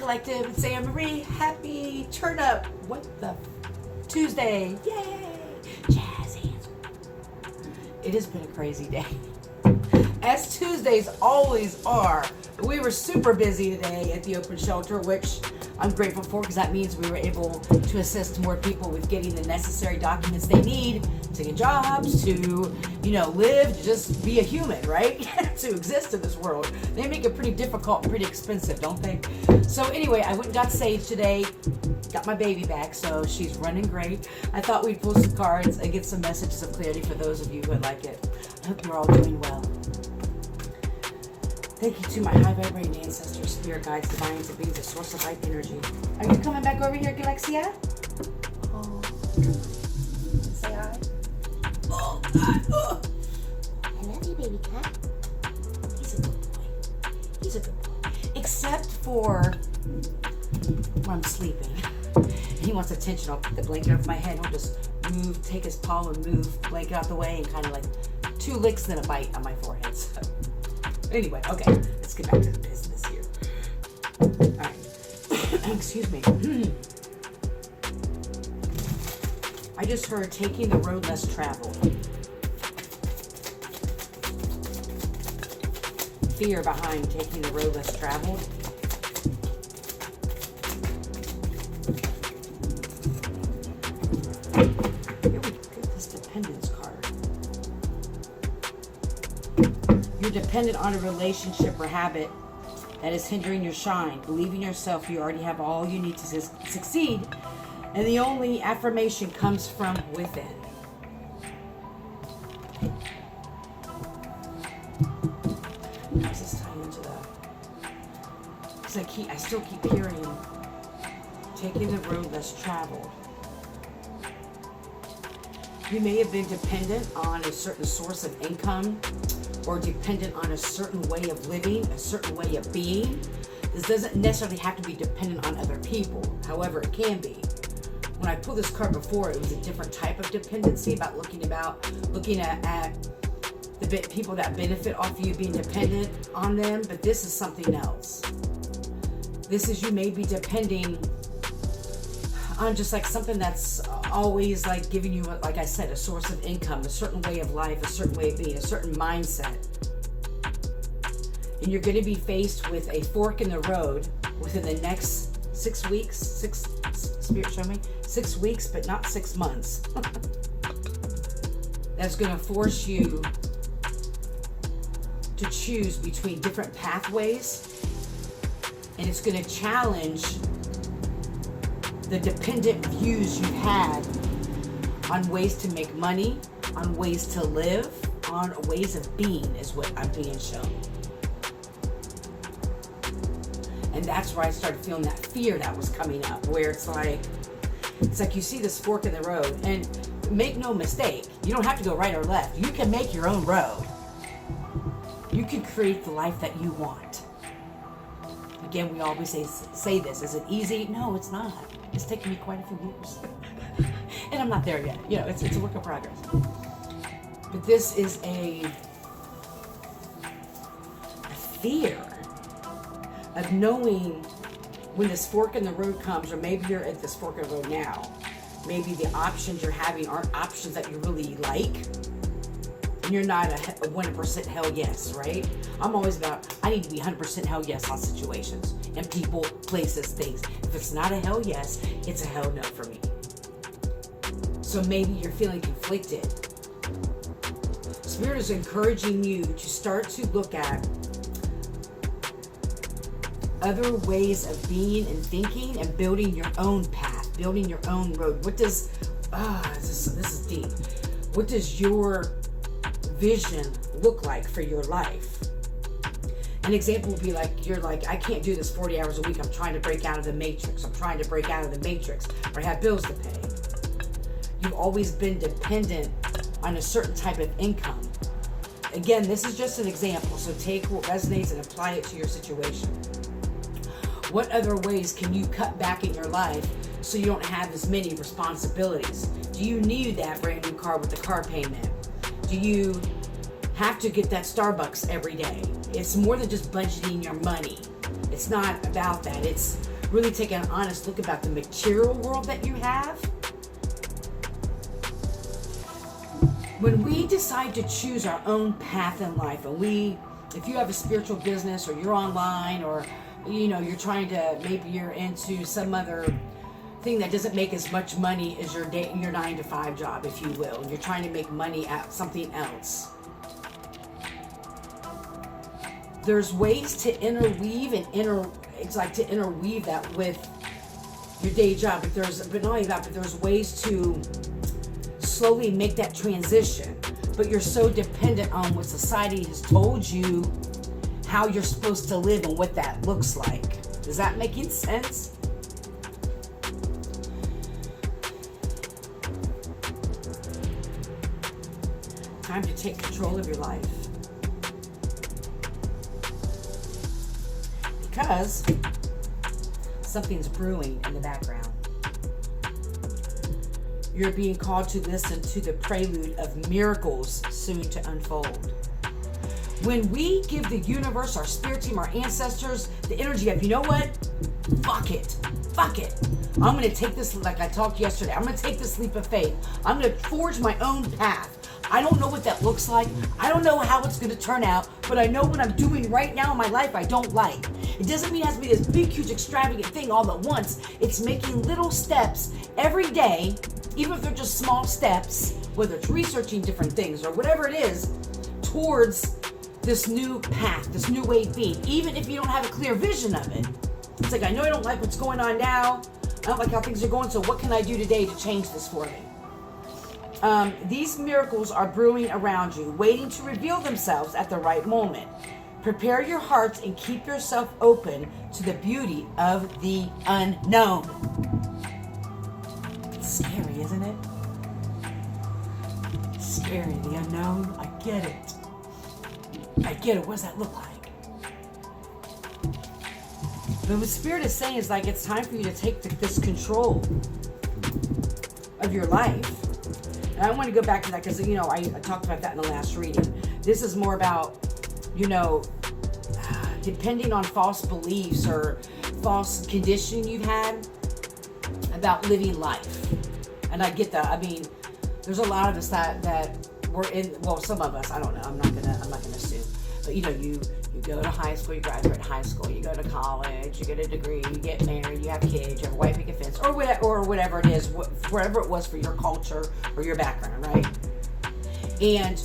Collective. It's Anne Marie. Happy turn up. What the? Tuesday. Yay. Jazz hands. It has been a crazy day. As Tuesdays always are. We were super busy today at the open shelter, which I'm grateful for because that means we were able to assist more people with getting the necessary documents they need to get jobs, to, live, to just be a human, right? To exist in this world. They make it pretty difficult and pretty expensive, don't they? So anyway, I went and got saved today. Got my baby back, so she's running great. I thought we'd pull some cards and get some messages of clarity for those of you who would like it. I hope you're all doing well. Thank you to my high vibrating ancestors, spirit guides, divines, and beings, the source of light energy. Are you coming back over here, Galaxia? Oh, say hi. Oh, God. Oh. I love you, baby cat. He's a good boy. He's a good boy. Except for when I'm sleeping. He wants attention. I'll put the blanket off my head. He'll just move, take his paw and move, blanket out the way, and kind of like 2 licks and then a bite on my forehead. So. Anyway, okay, let's get back to the business here. All right. Excuse me. I just heard taking the road less traveled. Fear behind taking the road less traveled. Here we get this dependence card. You're dependent on a relationship or habit that is hindering your shine. Believe in yourself. You already have all you need to succeed. And the only affirmation comes from within. How does this tie into that? Because I still keep hearing taking the road less traveled. You may have been dependent on a certain source of income, or dependent on a certain way of living, a certain way of being. This doesn't necessarily have to be dependent on other people. However, it can be. When I pulled this card before, it was a different type of dependency, about looking at the people that benefit off you being dependent on them, but this is something else. This is you may be depending on just like something that's always like giving you, like I said, a source of income, a certain way of life, a certain way of being, a certain mindset. And you're going to be faced with a fork in the road within the next 6 weeks, Spirit show me, 6 weeks, but not 6 months. That's going to force you to choose between different pathways, and it's going to challenge the dependent views you've had on ways to make money, on ways to live, on ways of being, is what I'm being shown. And that's where I started feeling that fear that was coming up, where it's like you see this fork in the road, and make no mistake, you don't have to go right or left. You can make your own road. You can create the life that you want. Again, we always say this. Is it easy? No, it's not. It's taken me quite a few years. And I'm not there yet. It's a work in progress. But this is a fear of knowing when this fork in the road comes, or maybe you're at this fork in the road now. Maybe the options you're having aren't options that you really like. And you're not a 100% hell yes, right? I'm always about, I need to be 100% hell yes on situations and people, places, things. If it's not a hell yes, it's a hell no for me. So maybe you're feeling conflicted. Spirit is encouraging you to start to look at other ways of being and thinking and building your own path, building your own road. What does, this is deep. What does your vision look like for your life? An example would be like, you're like, I can't do this 40 hours a week. I'm trying to break out of the matrix. I'm trying to break out of the matrix, or I have bills to pay. You've always been dependent on a certain type of income. Again, this is just an example, so take what resonates and apply it to your situation. What other ways can you cut back in your life so you don't have as many responsibilities? Do you need that brand new car with the car payment? Do you have to get that Starbucks every day? It's more than just budgeting your money. It's not about that. It's really take an honest look about the material world that you have. When we decide to choose our own path in life, and if you have a spiritual business, or you're online, or you're trying to, maybe you're into some other thing that doesn't make as much money as your 9-to-5 job, if you will, and you're trying to make money at something else. There's ways to interweave that with your day job, but not only that, but there's ways to slowly make that transition. But you're so dependent on what society has told you how you're supposed to live and what that looks like. Is that making sense? Time to take control of your life. Because something's brewing in the background. You're being called to listen to the prelude of miracles soon to unfold. When we give the universe, our spirit team, our ancestors, the energy of, you know what? Fuck it. I'm going to take this, like I talked yesterday, I'm going to take this leap of faith. I'm going to forge my own path. I don't know what that looks like. I don't know how it's going to turn out, but I know what I'm doing right now in my life I don't like. It doesn't mean it has to be this big, huge, extravagant thing all at once. It's making little steps every day, even if they're just small steps, whether it's researching different things or whatever it is, towards this new path, this new way of being, even if you don't have a clear vision of it. It's like, I know I don't like what's going on now. I don't like how things are going, so what can I do today to change this for me? These miracles are brewing around you, waiting to reveal themselves at the right moment. Prepare your hearts and keep yourself open to the beauty of the unknown. It's scary, isn't it? It's scary, the unknown. I get it. What does that look like? But what Spirit is saying is, like, it's time for you to take this control of your life. And I want to go back to that because, I talked about that in the last reading. This is more about, depending on false beliefs or false conditioning you've had about living life. And I get that. I mean, there's a lot of us that we're in, well, some of us, I don't know, I'm not gonna assume. But you go to high school, you graduate high school, you go to college, you get a degree, you get married, you have kids, you have a white picket fence, or whatever it is, wherever it was for your culture or your background, right? And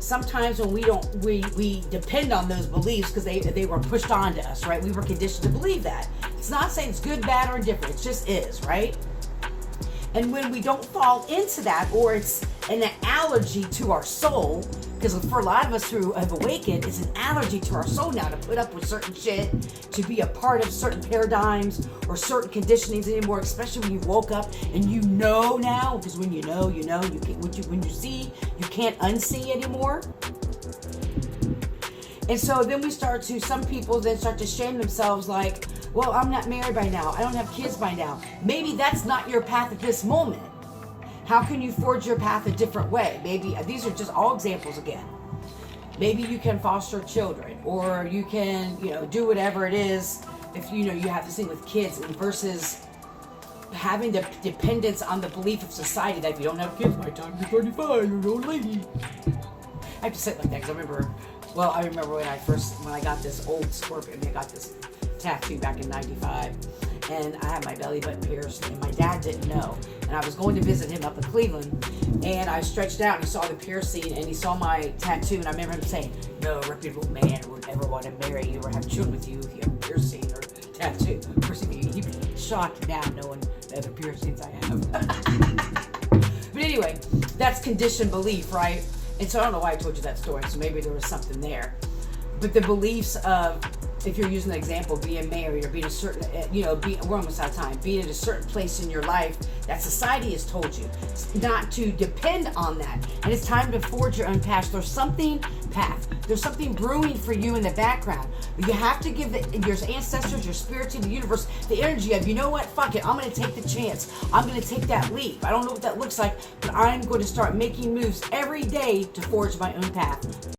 sometimes when we depend on those beliefs because they were pushed onto us, right? We were conditioned to believe that. It's not saying it's good, bad, or indifferent. It just is, right? And when we don't fall into that, or it's an allergy to our soul, because for a lot of us who have awakened, it's an allergy to our soul now to put up with certain shit, to be a part of certain paradigms or certain conditionings anymore, especially when you woke up and now, because when you know, when you see, you can't unsee anymore. And so then some people then start to shame themselves like, well, I'm not married by now. I don't have kids by now. Maybe that's not your path at this moment. How can you forge your path a different way? Maybe, these are just all examples again. Maybe you can foster children, or you can, do whatever it is if, you have this thing with kids, and versus having the dependence on the belief of society that if you don't have kids by the time you're 35, you're an old lady. I have to say it like that because I remember when I got this old scorpion, I got this tattoo back in 95, and I had my belly button pierced, and my dad didn't know, and I was going to visit him up in Cleveland, and I stretched out and he saw the piercing and he saw my tattoo, and I remember him saying, no reputable man would ever want to marry you or have children with you if you have a piercing or tattoo. Of course, he'd be shocked now knowing the other piercings I have. But anyway, that's conditioned belief, right? And so I don't know why I told you that story, so maybe there was something there. But the beliefs of, if you're using the example, being married or being a certain, we're almost out of time, being at a certain place in your life that society has told you not to depend on that. And it's time to forge your own path. There's something brewing for you in the background. You have to give your ancestors, your spirit to the universe, the energy of, you know what, fuck it, I'm going to take the chance. I'm going to take that leap. I don't know what that looks like, but I'm going to start making moves every day to forge my own path.